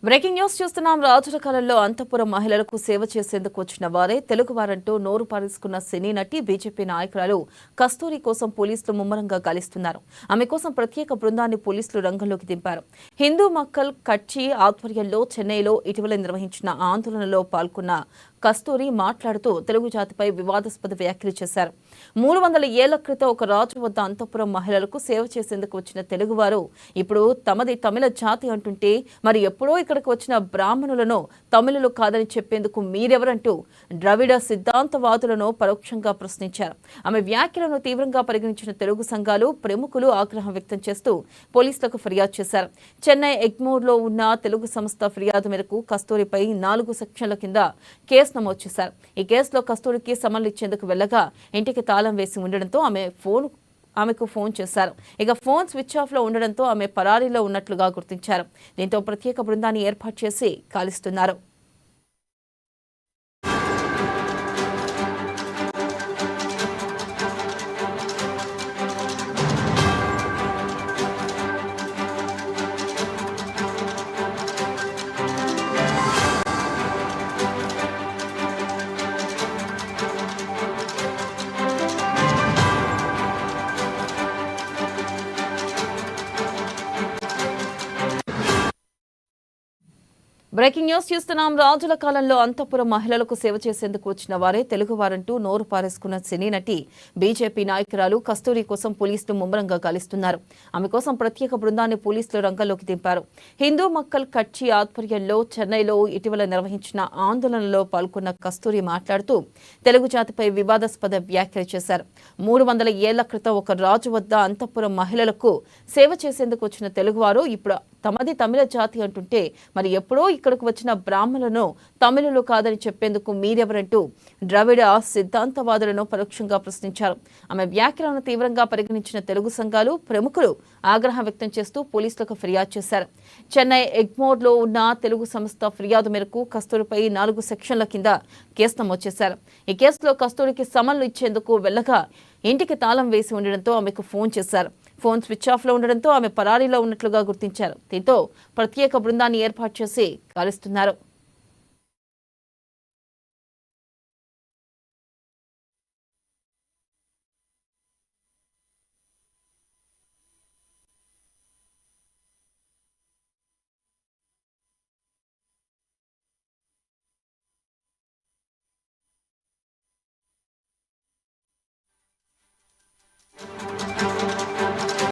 Breaking news చూస్తున్నాం. రాజుల కాలంలో అంతఃపురం మహిళలకు సేవ చేసేందుకు వచ్చిన వారే తెలుగువారంటూ నోరు పారేసుకున్న సినీ నటి బీజేపీ నాయకురాలు కస్తూరి కోసం పోలీసులు ముమ్మరంగా గాలిస్తున్నారు. ఆమె కోసం ప్రత్యేక బృందాన్ని పోలీసులు రంగంలోకి దింపారు. హిందూ మక్కల్ కట్చి ఆధ్వర్యంలో చెన్నైలో ఇటీవల నిర్వహించిన ఆందోళనలో పాల్గొన్న కస్తూరి మాట్లాడుతూ తెలుగు జాతిపై వివాదాస్పద వ్యాఖ్యలు చేశారు. 300 ఏళ్ల క్రితం ఒక రాజు వద్ద అంతఃపురం మహిళలకు సేవ చేసేందుకు వచ్చిన తెలుగువారు ఇప్పుడు తమది తమిళ జాతి అంటుంటే మరి ఎప్పుడో ఇక్కడికి వచ్చిన బ్రాహ్మణులను తమిళులు కాదని చెప్పేందుకు మీరెవరంటూ ద్రవిడ సిద్ధాంతవాదులను పరోక్షంగా ప్రశ్నించారు. ఆమె వ్యాఖ్యలను తీవ్రంగా పరిగణించిన తెలుగు సంఘాలు, ప్రముఖులు ఆగ్రహం వ్యక్తం చేస్తూ పోలీసులకు ఫిర్యాదు చేశారు. చెన్నై ఎగ్మోర్లో ఉన్న తెలుగు సంస్థ ఫిర్యాదు మేరకు కస్తూరిపై 4 సెక్షన్ల కింద కేసు నమోదు చేశారు. ఈ కేసులో కస్తూరికి సమన్లు ఇచ్చేందుకు వెళ్లగా ఇంటికి తాళం వేసి ఉండడంతో ఆమెకు ఫోన్ చేశారు. ఇక ఫోన్ స్విచ్ ఆఫ్ లో ఉండడంతో ఆమె పరారీలో ఉన్నట్లుగా గుర్తించారు. దీంతో ప్రత్యేక బృందాన్ని ఏర్పాటు చేసి గాలిస్తున్నారు. బ్రేకింగ్ న్యూస్ చూస్తున్నాం. రాజుల కాలంలో అంతఃపురం మహిళలకు సేవ చేసేందుకు వచ్చిన వారే తెలుగువారంటూ నోరు పారేసుకున్న సినీ నటి బీజేపీ నాయకురాలు కస్తూరి కోసం పోలీసులు ముమ్మరంగా గాలిస్తున్నారు. ఆమె కోసం ప్రత్యేక బృందాన్ని పోలీసులు రంగంలోకి దింపారు. హిందూ మక్కల్ కట్చి ఆధ్వర్యంలో చెన్నైలో ఇటీవల నిర్వహించిన ఆందోళనలో పాల్గొన్న కస్తూరి మాట్లాడుతూ తెలుగు జాతిపై వివాదాస్పద వ్యాఖ్యలు చేశారు. 300 ఏళ్ల క్రితం ఒక రాజు వద్ద అంతఃపురం మహిళలకు సేవ చేసేందుకు వచ్చిన తెలుగువారు ఇప్పుడు తమది తమిళ జాతి అంటుంటే మరి ఎప్పుడో ఇక్కడికి వచ్చిన బ్రాహ్మణులను తమిళులు కాదని చెప్పేందుకు మీరెవరంటూ ద్రవిడ సిద్ధాంతవాదులను పరోక్షంగా ప్రశ్నించారు. ఆమె వ్యాఖ్యలను తీవ్రంగా పరిగణించిన తెలుగు సంఘాలు, ప్రముఖులు ఆగ్రహం వ్యక్తం చేస్తూ పోలీసులకు ఫిర్యాదు చేశారు. చెన్నై ఎగ్మోర్లో ఉన్న తెలుగు సంస్థ ఫిర్యాదు మేరకు కస్తూరిపై 4 సెక్షన్ల కింద కేసు నమోదు చేశారు. ఈ కేసులో కస్తూరికి సమన్లు ఇచ్చేందుకు వెళ్లగా ఇంటికి తాళం వేసి ఉండడంతో ఆమెకు ఫోన్ చేశారు. ఫోన్ స్విచ్ ఆఫ్ లో ఉండడంతో ఆమె పరారీలో ఉన్నట్లుగా గుర్తించారు. దీంతో ప్రత్యేక బృందాన్ని ఏర్పాటు చేసి గాలిస్తున్నారు.